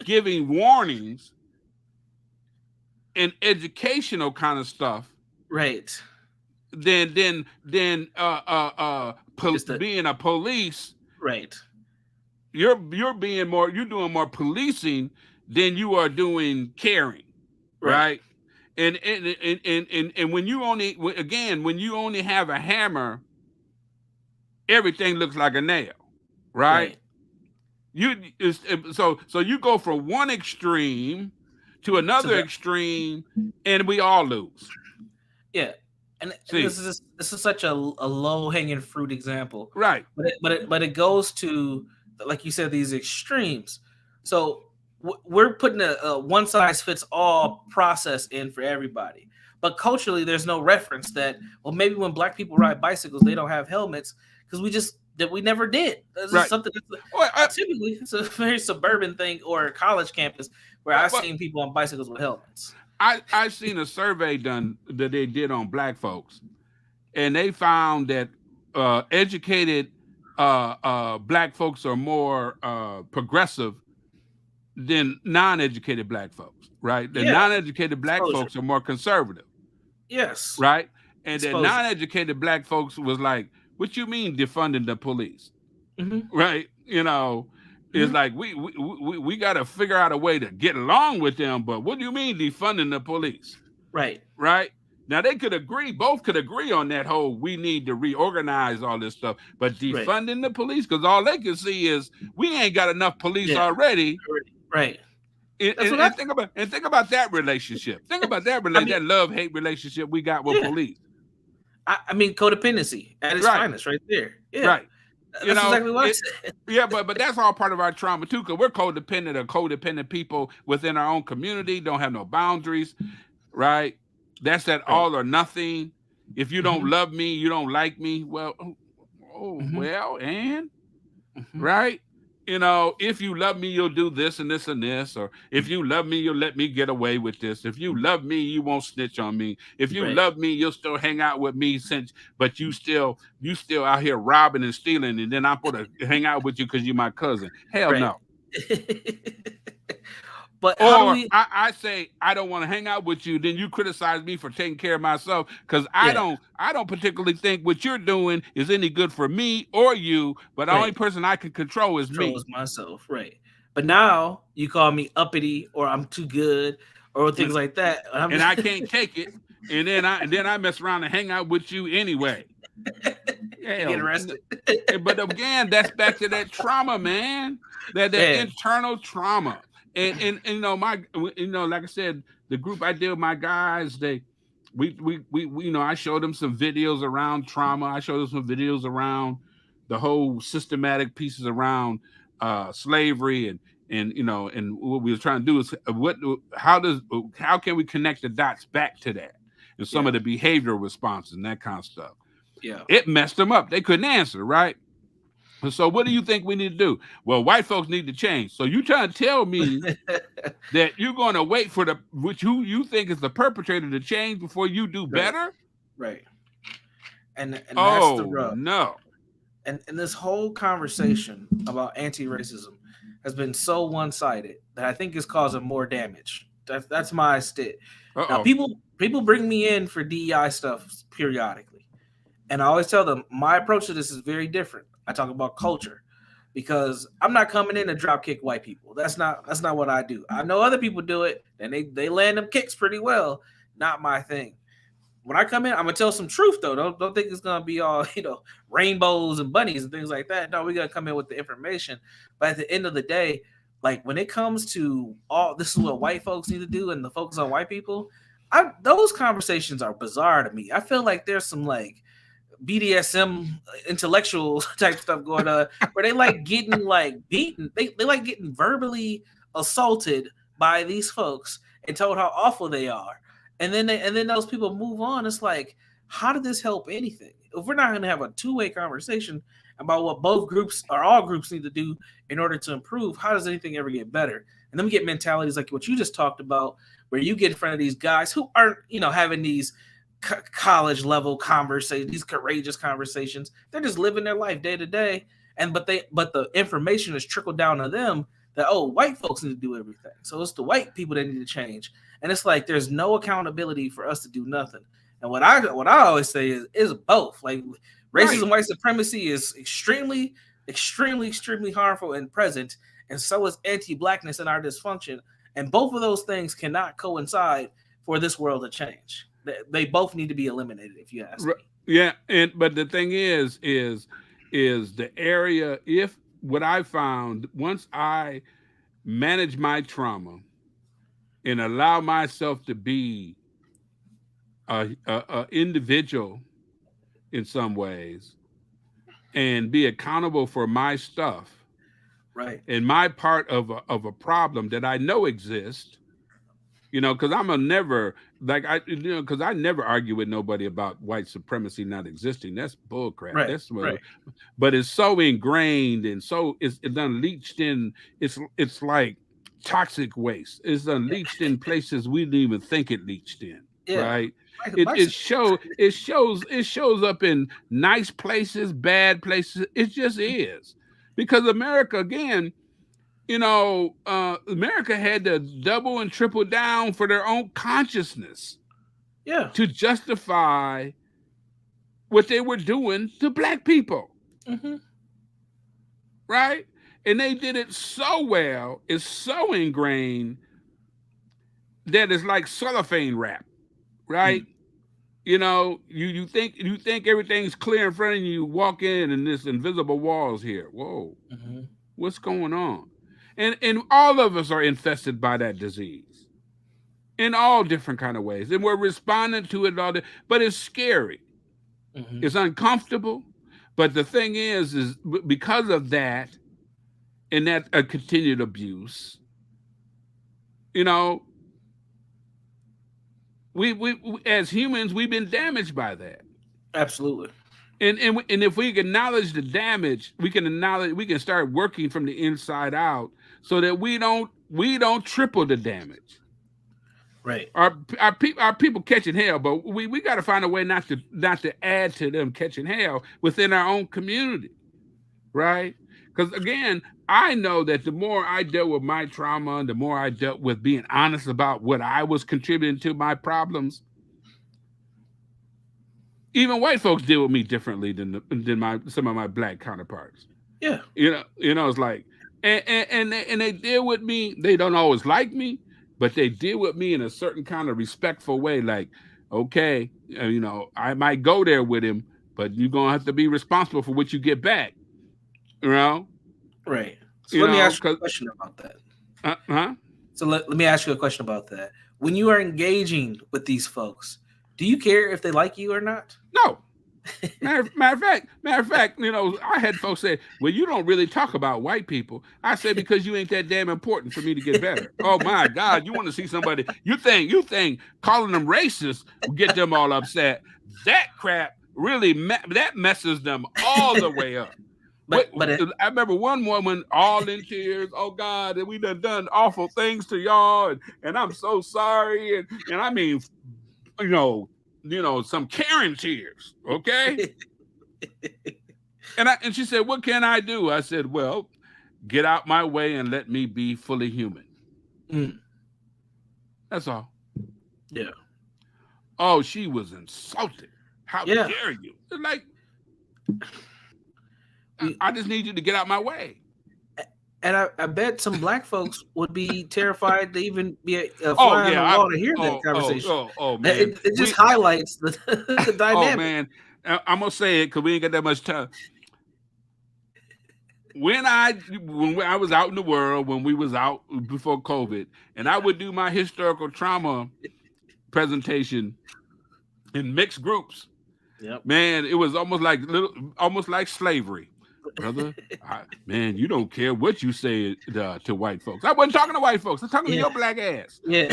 giving warnings and educational kind of stuff Right. than being a police. Right. You're doing more policing than you are doing caring, Right. right? And when you only have a hammer, everything looks like a nail, right? Right. So you go from one extreme to To another the extreme, and we all lose. Yeah, and See, this is such a low hanging fruit example, right, but it goes to, like you said, these extremes. So we're putting a one size fits all process in for everybody, but culturally there's no reference that, well, maybe when black people ride bicycles they don't have helmets because we never did. This is right. something that's Well, typically it's a very suburban thing or a college campus where I've but seen people on bicycles with helmets. I seen a survey done that they did on black folks, and they found that educated black folks are more progressive than non-educated black folks, right? The Yeah, non-educated black exposure. folks are more conservative, Yes, right? And the exposure. non-educated black folks was like, "What you mean defunding the police?" Hmm. Right? It's Hmm. like we got to figure out a way to get along with them. But what do you mean defunding the police? Right. Right? Now they could agree, both could agree on that whole we need to reorganize all this stuff, but Right. defunding the police because all they can see is we ain't got enough police Yeah. already. Right. And, That's and, what I. and think about that relationship. Think about I mean, that love hate relationship we got with yeah. police. I mean, codependency at its Right, finest, right there. Yeah, right. You that's know exactly what I it. said. Yeah, but that's all part of our trauma too, because we're codependent people within our own community. Don't have no boundaries, right? That's that Right. all or nothing. If you don't Hmm. love me, you don't like me. Well, Hmm. and Hmm. right? If you love me, you'll do this and this and this. Or if you love me, you'll let me get away with this. If you love me, you won't snitch on me. If you Right. love me, you'll still hang out with me but you still out here robbing and stealing, and then I'm gonna hang out with you because you're my cousin. Hell Right. no. But how do Or we? I say I don't want to hang out with you, then you criticize me for taking care of myself because I Yeah. don't I don't particularly think what you're doing is any good for me or you, but the only Right. person I can control is Control me. is myself. Right. But now you call me uppity or I'm too good or And, things like that. And I'm and just I can't take it. And then I mess around and hang out with you anyway. you get Hell, arrested. but again, that's back to that trauma, man. That Man. internal trauma. And like I said, the group I did with my guys, I showed them some videos around trauma. I showed them some videos around the whole systematic pieces around slavery and what we were trying to do is how can we connect the dots back to that and some Yeah. of the behavioral responses and that kind of stuff. Yeah. It messed them up. They couldn't answer, right? So what do you think we need to do? Well, white folks need to change. So you trying to tell me that you're going to wait for who you think is the perpetrator to change before you do Right. better? Right. And that's the Oh rub. no. And this whole conversation about anti-racism has been so one-sided that I think is causing more damage. That's my stit. Now Uh-oh. people bring me in for DEI stuff periodically, and I always tell them my approach to this is very different. I talk about culture because I'm not coming in to drop kick white people. That's not what I do. I know other people do it and they land them kicks pretty well. Not my thing. When I come in, I'm gonna tell some truth though. Don't think it's gonna be all rainbows and bunnies and things like that. No, we gotta come in with the information. But at the end of the day, like when it comes to all this is what white folks need to do and the focus on white people, those conversations are bizarre to me. I feel like there's some like BDSM intellectual type stuff going on where they like getting like beaten. They like getting verbally assaulted by these folks and told how awful they are. And then those people move on. It's like, how did this help anything? If we're not gonna have a two-way conversation about what both groups or all groups need to do in order to improve, how does anything ever get better? And then we get mentalities like what you just talked about, where you get in front of these guys who aren't, having these college level conversations, these courageous conversations. They're just living their life day to day, and but the information is trickled down to them that, oh, white folks need to do everything, so it's the white people that need to change. And it's like there's no accountability for us to do nothing. And what I always say is both. Like Right. racism, white supremacy is extremely, extremely, extremely harmful and present, and so is anti-blackness and our dysfunction. And both of those things cannot coincide for this world to change. They both need to be eliminated, if you ask me. Yeah, but the thing is the area, if what I found once I manage my trauma and allow myself to be a individual in some ways and be accountable for my stuff Right. and my part of a problem that I know exists, you know, because I'm a never like I you know because I never argue with nobody about white supremacy not existing. That's bull crap. Right. That's what, Right. but it's so ingrained and so it's done leached in. It's like toxic waste. It's unleached in places we didn't even think it leached in. Yeah. Right. My It shows up in nice places, bad places. It just is because America again. America had to double and triple down for their own consciousness yeah. to justify what they were doing to black people, Hmm. right? And they did it so well, it's so ingrained that it's like cellophane wrap, right? You think everything's clear in front of you. You walk in and this invisible walls here. Whoa, Hmm. what's going on? And all of us are infested by that disease in all different kind of ways, and we're responding to it all. But it's scary. Hmm. It's uncomfortable. But the thing is because of that and that continued abuse, you know, we as humans we've been damaged by that. Absolutely. And if we acknowledge the damage, we can start working from the inside out so that we don't triple the damage. Right. Our people catching hell, but we got to find a way not to add to them catching hell within our own community, right? Because again, I know that the more I dealt with my trauma and the more I dealt with being honest about what I was contributing to my problems, even white folks deal with me differently than my some of my black counterparts. Yeah. It's like, and they deal with me. They don't always like me, but they deal with me in a certain kind of respectful way. Like, okay, I might go there with him, but you're gonna have to be responsible for what you get back. You know, Right. So let me ask you a because question about that. huh? So let me ask you a question about that. When you are engaging with these folks, do you care if they like you or not? No. Matter of fact, I had folks say, "Well, you don't really talk about white people." I said, "Because you ain't that damn important for me to get better." Oh my God, you want to see somebody? You think calling them racist will get them all upset? That crap really that messes them all the way up. Wait, but I remember one woman all in tears. Oh God, and we done awful things to y'all, and I'm so sorry, and I mean, you know, some Karen tears, okay? And she said, "What can I do?" I said, "Well, get out my way and let me be fully human." mm, That's all. yeah, Oh, she was insulted. How yeah. dare you? It's like, We, I just need you to get out my way. and I bet some black folks would be terrified to even be a Oh fly on yeah, the wall to hear that conversation. man. It just highlights the the Oh dynamic. man, I'm gonna say it because we ain't got that much time. When I was out in the world, when we was out before COVID, and I would do my historical trauma presentation in mixed groups, Yep. man, it was almost like slavery, brother. Man, you don't care what you say to white folks. I wasn't talking to white folks. I'm talking to Yeah. your black ass. Yeah.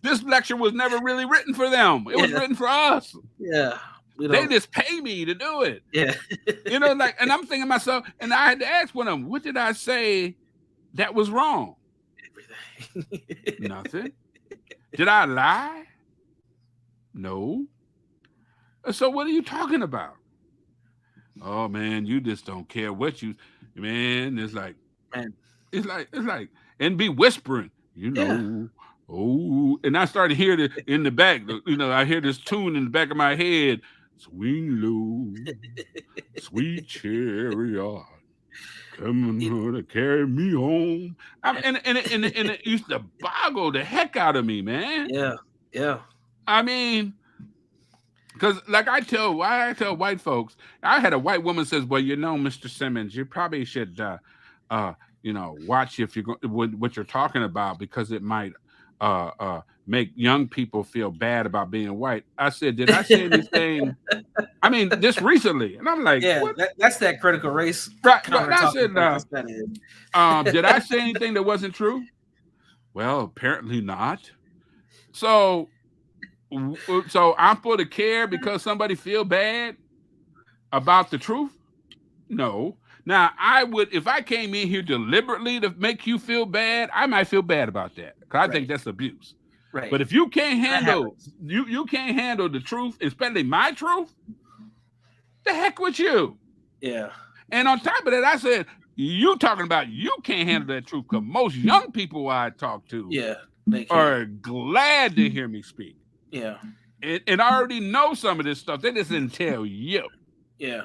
This lecture was never really written for them. It was Yeah. written for us. Yeah. We They don't. just pay me to do it. Yeah. And I'm thinking to myself, and I had to ask one of them, what did I say that was wrong? Everything. Nothing. Did I lie? No. So what are you talking about? Oh man, you just don't care what you, man. Man. It's like, and be whispering, Yeah. oh, and I started hearing it in the back. I hear this tune in the back of my head, swing low, sweet chariot, coming to carry me home. And it used to boggle the heck out of me, man. Yeah. Yeah. I mean, Because why I tell white folks, I had a white woman says, "Well, Mr. Simmons, you probably should, uh, watch if you're what you're talking about because it might make young people feel bad about being white." I said, "Did I say anything?" I mean, just recently, and I'm like, Yeah, "What?" that's that critical race Right, right. counter I talking said, point. That's that is. "Did I say anything that wasn't true?" Well, apparently not. So, so I'm supposed to care because somebody feel bad about the truth? No. Now, I would, if I came in here deliberately to make you feel bad, I might feel bad about that because I think Right, that's abuse. right. But if you can't That handle happens. you can't handle the truth, especially my truth, the heck with you. Yeah, And on top of that, I said, you talking about you can't handle that truth because most young people I talk to yeah. They can't. are glad to hear me speak. Yeah, And I already know some of this stuff. They just didn't tell you. yeah.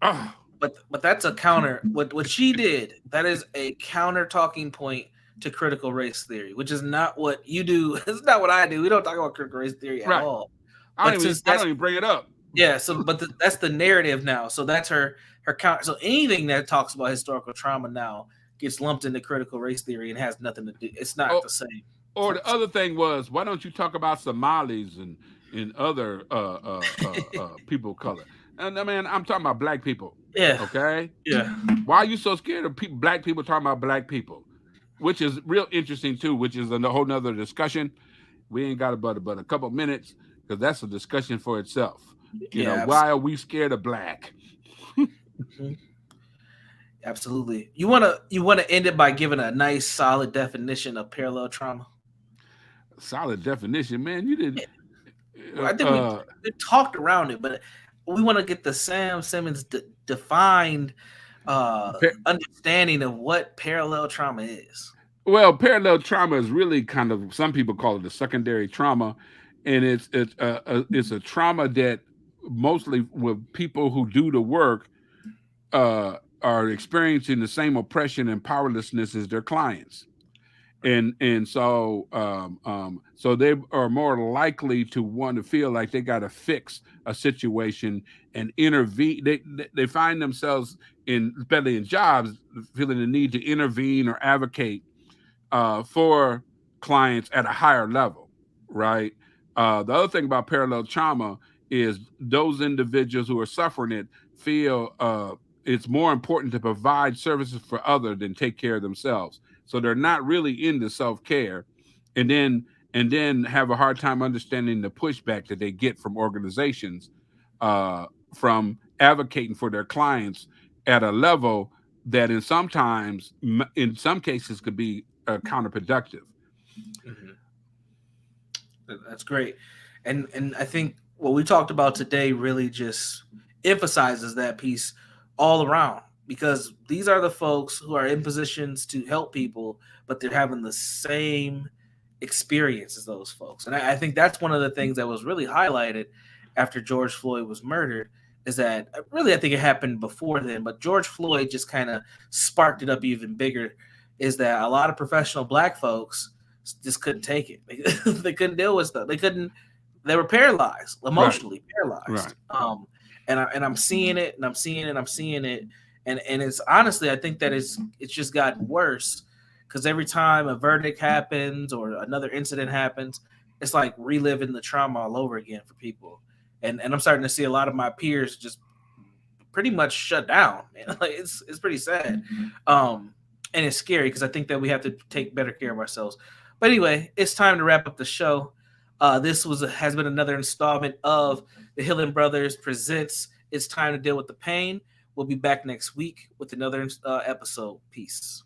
Oh, But that's a counter. What she did, that is a counter talking point to critical race theory, which is not what you do. It's not what I do. We don't talk about critical race theory at right. all. But since I that's don't even bring it up. yeah, so that's the narrative now. So that's her counter. So anything that talks about historical trauma now gets lumped into critical race theory and has nothing to do. It's not Oh, the same. It's or not the the same. other thing was, why don't you talk about Somalis and other people of color? And I mean, I'm talking about black people. Yeah, Okay, yeah. why are you so scared of black people talking about black people? Which is real interesting too. Which is a whole nother discussion. We ain't got but a couple minutes because that's a discussion for itself. Yeah, Why are we scared of black? absolutely. Absolutely. You wanna end it by giving a nice solid definition of parallel trauma. Solid definition, man. You did. I think we talked around it, but we want to get the Sam Simmons defined understanding of what parallel trauma is. Well, parallel trauma is really kind of, some people call it a secondary trauma, and it's a trauma that mostly with people who do the work are experiencing the same oppression and powerlessness as their clients, and so they are more likely to want to feel like they got to fix a situation and intervene. They find themselves in, especially in jobs, feeling the need to intervene or advocate for clients at a higher level, right? The other thing about parallel trauma is those individuals who are suffering it feel it's more important to provide services for others than take care of themselves. So they're not really into self-care, and then have a hard time understanding the pushback that they get from organizations from advocating for their clients at a level that in some cases could be counterproductive. Mhm. That's great, and I think what we talked about today really just emphasizes that piece all around because these are the folks who are in positions to help people, but they're having the same experience as those folks, and I think that's one of the things that was really highlighted after George Floyd was murdered. Is that really? I think it happened before then, but George Floyd just kind of sparked it up even bigger. Is that a lot of professional Black folks just couldn't take it. They couldn't deal with stuff. They couldn't. They were paralyzed, Right, emotionally paralyzed. right. And I'm seeing it, and I'm seeing it, I'm seeing it, and it's honestly, I think that it's just gotten worse because every time a verdict happens or another incident happens, it's like reliving the trauma all over again for people. And I'm starting to see a lot of my peers just pretty much shut down. Man. Like it's pretty sad. And it's scary because I think that we have to take better care of ourselves. But anyway, it's time to wrap up the show. This has been another installment of the Hillen Brothers presents It's Time to Deal with the Pain. We'll be back next week with another episode. Peace.